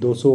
200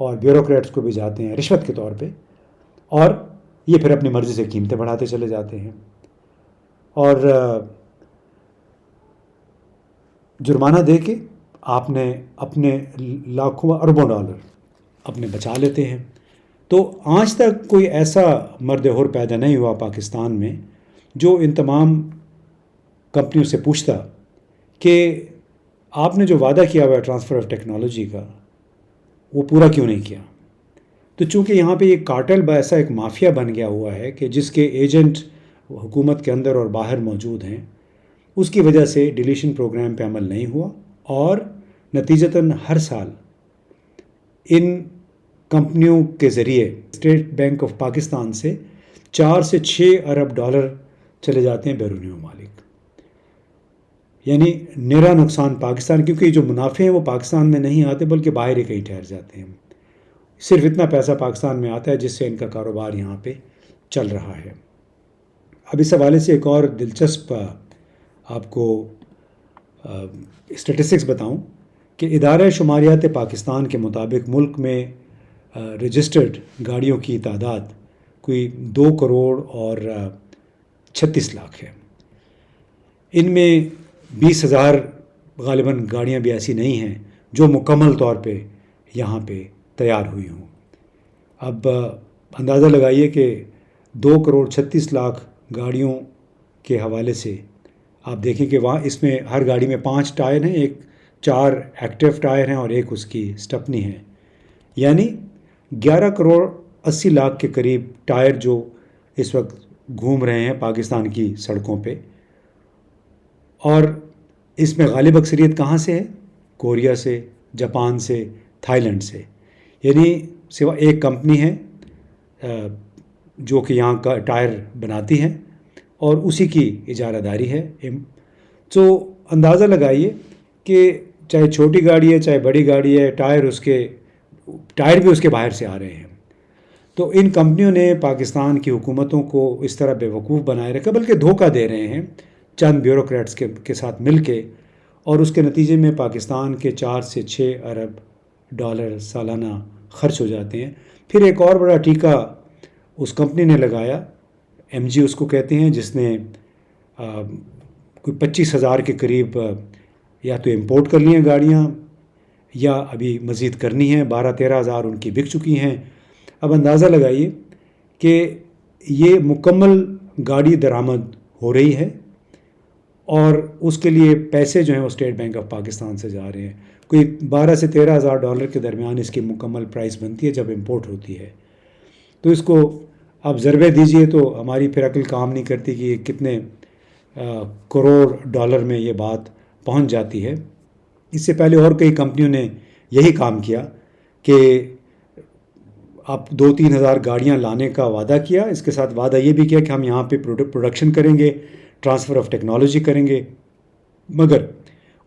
اور بیوروکریٹس کو بھی جاتے ہیں رشوت کے طور پہ، اور یہ پھر اپنی مرضی سے قیمتیں بڑھاتے چلے جاتے ہیں، اور جرمانہ دے کے آپ نے اپنے لاکھوں اربوں ڈالر اپنے بچا لیتے ہیں۔ تو آج تک کوئی ایسا مرد حر پیدا نہیں ہوا پاکستان میں جو ان تمام کمپنیوں سے پوچھتا کہ آپ نے جو وعدہ کیا ہوا ہے ٹرانسفر آف ٹیکنالوجی کا، وہ پورا کیوں نہیں کیا؟ تو چونکہ یہاں پہ یہ کارٹل ایسا ایک مافیا بن گیا ہوا ہے کہ جس کے ایجنٹ حکومت کے اندر اور باہر موجود ہیں، اس کی وجہ سے ڈیلیشن پروگرام پہ عمل نہیں ہوا، اور نتیجتاً ہر سال ان کمپنیوں کے ذریعے اسٹیٹ بینک آف پاکستان سے 4 سے 6 ارب ڈالر چلے جاتے ہیں بیرونی ممالک۔ یعنی نرا نقصان پاکستان، کیونکہ یہ جو منافع ہیں وہ پاکستان میں نہیں آتے بلکہ باہر ہی کہیں ٹھہر جاتے ہیں۔ صرف اتنا پیسہ پاکستان میں آتا ہے جس سے ان کا کاروبار یہاں پہ چل رہا ہے۔ اب اس حوالے سے ایک اور دلچسپ آپ کو اسٹیٹسٹکس بتاؤں کہ ادارہ شماریات پاکستان کے مطابق ملک میں رجسٹرڈ گاڑیوں کی تعداد کوئی 2 کروڑ اور 36 لاکھ ہے۔ ان میں 20,000 غالباً گاڑیاں بھی ایسی نہیں ہیں جو مکمل طور پہ یہاں پہ تیار ہوئی ہوں۔ اب اندازہ لگائیے کہ 2 کروڑ 36 لاکھ گاڑیوں کے حوالے سے آپ دیکھیں کہ وہاں اس میں ہر گاڑی میں 5 ٹائر ہیں، 4 ایکٹیو ٹائر ہیں اور 1 اس کی سٹپنی ہے، یعنی 11 کروڑ 80 لاکھ کے قریب ٹائر جو اس وقت گھوم رہے ہیں پاکستان کی سڑکوں پہ۔ اور اس میں غالب اکثریت کہاں سے ہے؟ کوریا سے، جاپان سے، تھائی لینڈ سے، یعنی سوا ایک کمپنی ہے جو کہ یہاں کا ٹائر بناتی ہے اور اسی کی اجارہ داری ہے۔ تو اندازہ لگائیے کہ چاہے چھوٹی گاڑی ہے چاہے بڑی گاڑی ہے، ٹائر بھی اس کے باہر سے آ رہے ہیں۔ تو ان کمپنیوں نے پاکستان کی حکومتوں کو اس طرح بے وقوف بنائے رکھا، بلکہ دھوکہ دے رہے ہیں چند بیوروکریٹس کے ساتھ مل کے، اور اس کے نتیجے میں پاکستان کے 4 سے 6 ارب ڈالر سالانہ خرچ ہو جاتے ہیں۔ پھر ایک اور بڑا ٹیکہ اس کمپنی نے لگایا، ایم جی اس کو کہتے ہیں، جس نے کوئی 25,000 کے قریب یا تو امپورٹ کر لی ہیں گاڑیاں یا ابھی مزید کرنی ہیں، 12-13 ہزار ان کی بک چکی ہیں۔ اب اندازہ لگائیے کہ یہ مکمل گاڑی درآمد ہو رہی ہے اور اس کے لیے پیسے جو ہیں وہ اسٹیٹ بینک آف پاکستان سے جا رہے ہیں۔ کوئی 12 سے 13 ہزار ڈالر کے درمیان اس کی مکمل پرائس بنتی ہے جب امپورٹ ہوتی ہے۔ تو اس کو آپ ضربے دیجئے تو ہماری پھر عقل کام نہیں کرتی کہ یہ کتنے کروڑ ڈالر میں یہ بات پہنچ جاتی ہے۔ اس سے پہلے اور کئی کمپنیوں نے یہی کام کیا کہ آپ 2-3 ہزار گاڑیاں لانے کا وعدہ کیا، اس کے ساتھ وعدہ یہ بھی کیا کہ ہم یہاں پہ پروڈکشن کریں گے، ٹرانسفر آف ٹیکنالوجی کریں گے، مگر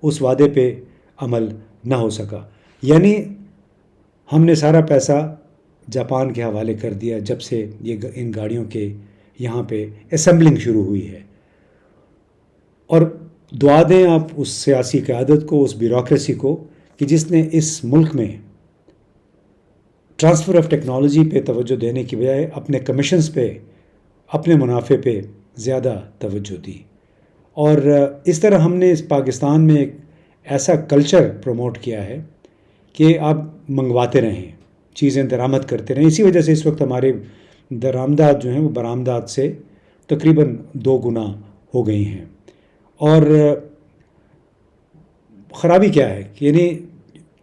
اس وعدے پہ عمل نہ ہو سکا۔ یعنی ہم نے سارا پیسہ جاپان کے حوالے کر دیا جب سے یہ ان گاڑیوں کے یہاں پہ اسمبلنگ شروع ہوئی ہے۔ اور دعا دیں آپ اس سیاسی قیادت کو، اس بیوروکریسی کو کہ جس نے اس ملک میں ٹرانسفر آف ٹیکنالوجی پہ توجہ دینے کی بجائے اپنے کمیشنز پہ، اپنے منافع پہ زیادہ توجہ دی۔ اور اس طرح ہم نے اس پاکستان میں ایک ایسا کلچر پروموٹ کیا ہے کہ آپ منگواتے رہیں، چیزیں درآمد کرتے رہیں۔ اسی وجہ سے اس وقت ہمارے درآمدات جو ہیں وہ برآمدات سے تقریباً 2 گنا ہو گئی ہیں۔ اور خرابی کیا ہے کہ یعنی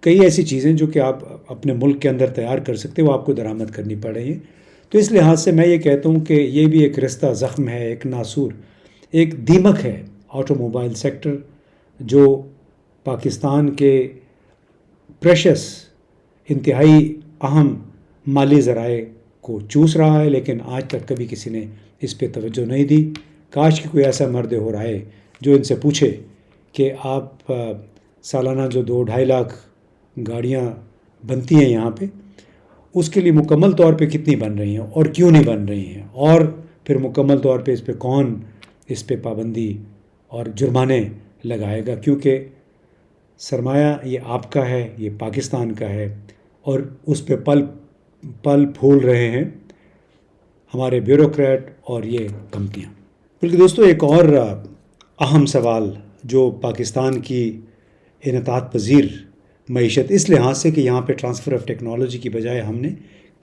کئی ایسی چیزیں جو کہ آپ اپنے ملک کے اندر تیار کر سکتے وہ آپ کو درآمد کرنی پڑ رہی ہیں۔ تو اس لحاظ سے میں یہ کہتا ہوں کہ یہ بھی ایک رستہ زخم ہے، ایک ناسور، ایک دیمک ہے آٹو موبائل سیکٹر، جو پاکستان کے پریشس انتہائی اہم مالی ذرائع کو چوس رہا ہے، لیکن آج تک کبھی کسی نے اس پہ توجہ نہیں دی۔ کاش کہ کوئی ایسا مرد ہو رہا ہے جو ان سے پوچھے کہ آپ سالانہ جو 2-2.5 لاکھ گاڑیاں بنتی ہیں یہاں پہ، اس کے لیے مکمل طور پہ کتنی بن رہی ہیں اور کیوں نہیں بن رہی ہیں، اور پھر مکمل طور پہ اس پہ کون اس پہ پابندی اور جرمانے لگائے گا، کیونکہ سرمایہ یہ آپ کا ہے، یہ پاکستان کا ہے، اور اس پہ پل پھول رہے ہیں ہمارے بیوروکریٹ اور یہ کمپنیاں. بلکہ دوستو ایک اور اہم سوال جو پاکستان کی انعطاف پذیر معیشت اس لحاظ سے کہ یہاں پہ ٹرانسفر آف ٹیکنالوجی کی بجائے ہم نے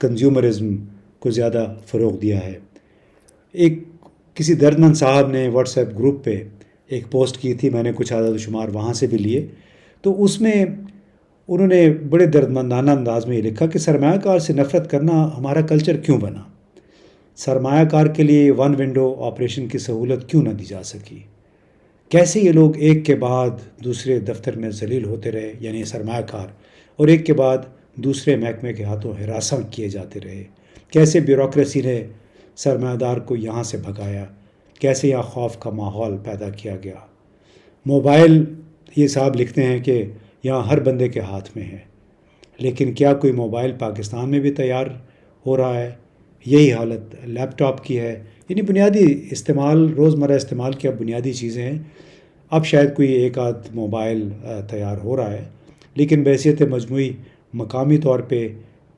کنزیومرزم کو زیادہ فروغ دیا ہے. ایک کسی دردمند صاحب نے واٹس ایپ گروپ پہ ایک پوسٹ کی تھی، میں نے کچھ اعداد و شمار وہاں سے بھی لیے، تو اس میں انہوں نے بڑے دردمندانہ انداز میں یہ لکھا کہ سرمایہ کار سے نفرت کرنا ہمارا کلچر کیوں بنا، سرمایہ کار کے لیے ون ونڈو آپریشن کی سہولت کیوں نہ دی جا سکی، کیسے یہ لوگ ایک کے بعد دوسرے دفتر میں ذلیل ہوتے رہے، یعنی سرمایہ کار، اور ایک کے بعد دوسرے محکمے کے ہاتھوں ہراساں کیے جاتے رہے، کیسے بیوروکریسی نے سرمایہ دار کو یہاں سے بھگایا، کیسے یہاں خوف کا ماحول پیدا کیا گیا. موبائل، یہ صاحب لکھتے ہیں کہ یہاں ہر بندے کے ہاتھ میں ہے، لیکن کیا کوئی موبائل پاکستان میں بھی تیار ہو رہا ہے؟ یہی حالت لیپ ٹاپ کی ہے. یعنی بنیادی استعمال، روزمرہ استعمال کی اب بنیادی چیزیں ہیں. اب شاید کوئی ایک آدھ موبائل تیار ہو رہا ہے، لیکن بحیثیت مجموعی مقامی طور پہ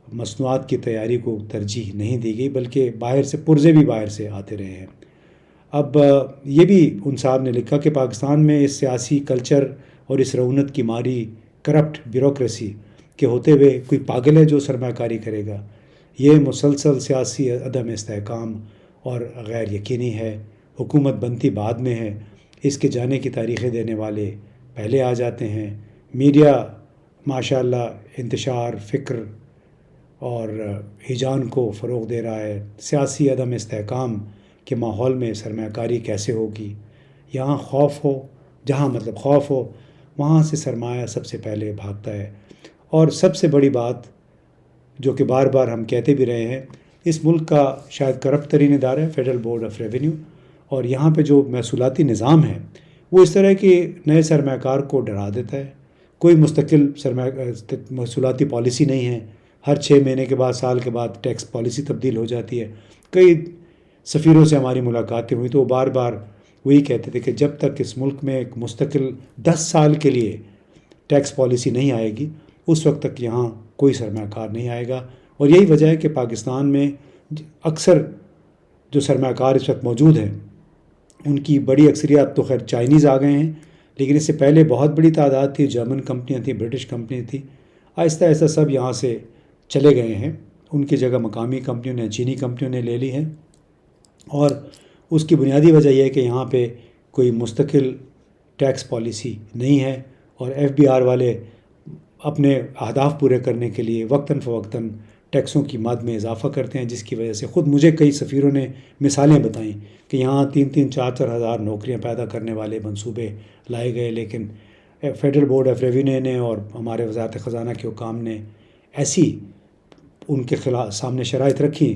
مصنوعات کی تیاری کو ترجیح نہیں دی گئی، بلکہ باہر سے پرزے بھی باہر سے آتے رہے ہیں. اب یہ بھی ان صاحب نے لکھا کہ پاکستان میں اس سیاسی کلچر اور اس رعونت کی ماری کرپٹ بیوروکریسی کے ہوتے ہوئے کوئی پاگل ہے جو سرمایہ کاری کرے گا. یہ مسلسل سیاسی عدم استحکام اور غیر یقینی ہے. حکومت بنتی بعد میں ہے، اس کے جانے کی تاریخیں دینے والے پہلے آ جاتے ہیں. میڈیا ماشاءاللہ انتشار فکر اور ہیجان کو فروغ دے رہا ہے. سیاسی عدم استحکام کے ماحول میں سرمایہ کاری کیسے ہوگی؟ یہاں خوف ہو، جہاں مطلب خوف ہو وہاں سے سرمایہ سب سے پہلے بھاگتا ہے. اور سب سے بڑی بات جو کہ بار بار ہم کہتے بھی رہے ہیں، اس ملک کا شاید کرپٹ ترین ادارہ ہے فیڈرل بورڈ آف ریونیو، اور یہاں پہ جو محصولاتی نظام ہے وہ اس طرح کے نئے سرمایہ کار کو ڈرا دیتا ہے. کوئی مستقل محصولاتی پالیسی نہیں ہے. ہر 6 مہینے کے بعد، سال کے بعد ٹیکس پالیسی تبدیل ہو جاتی ہے. کئی سفیروں سے ہماری ملاقاتیں ہوئی تو وہ بار بار وہی کہتے تھے کہ جب تک اس ملک میں ایک مستقل 10 سال کے لیے ٹیکس پالیسی نہیں آئے گی، اس وقت تک یہاں کوئی سرمایہ کار نہیں آئے گا. اور یہی وجہ ہے کہ پاکستان میں اکثر جو سرمایہ کار اس وقت موجود ہیں ان کی بڑی اکثریت تو خیر چائنیز آ گئے ہیں، لیکن اس سے پہلے بہت بڑی تعداد تھی، جرمن کمپنیاں تھیں، برٹش کمپنیاں تھیں. آہستہ آہستہ سب یہاں سے چلے گئے ہیں. ان کی جگہ مقامی کمپنیوں نے، چینی کمپنیوں نے لے لی ہے. اور اس کی بنیادی وجہ یہ ہے کہ یہاں پہ کوئی مستقل ٹیکس پالیسی نہیں ہے، اور ایف بی آر والے اپنے اہداف پورے کرنے کے لیے وقتاً فوقتاً ٹیکسوں کی مد میں اضافہ کرتے ہیں، جس کی وجہ سے خود مجھے کئی سفیروں نے مثالیں بتائیں کہ یہاں 3-4 ہزار نوکریاں پیدا کرنے والے منصوبے لائے گئے، لیکن فیڈرل بورڈ آف ریونیو نے اور ہمارے وزارت خزانہ کے حکام نے ایسی ان کے خلاف سامنے شرائط رکھی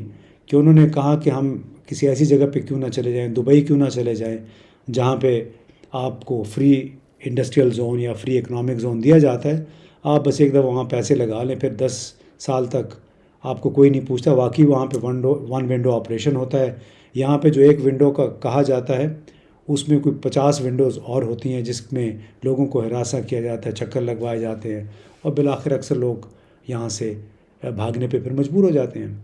کہ انہوں نے کہا کہ ہم کسی ایسی جگہ پہ کیوں نہ چلے جائیں، دبئی کیوں نہ چلے جائیں، جہاں پہ آپ کو فری انڈسٹریل زون یا فری اکنامک زون دیا جاتا ہے. آپ بس ایک دفعہ وہاں پیسے لگا لیں، پھر 10 سال تک آپ کو کوئی نہیں پوچھتا. واقعی وہاں پہ ون ونڈو آپریشن ہوتا ہے. یہاں پہ جو ایک ونڈو کا کہا جاتا ہے اس میں کوئی 50 ونڈوز اور ہوتی ہیں جس میں لوگوں کو ہراساں کیا جاتا ہے، چکر لگوائے جاتے ہیں، اور بالآخر اکثر لوگ یہاں سے بھاگنے پہ پھر مجبور ہو جاتے ہیں.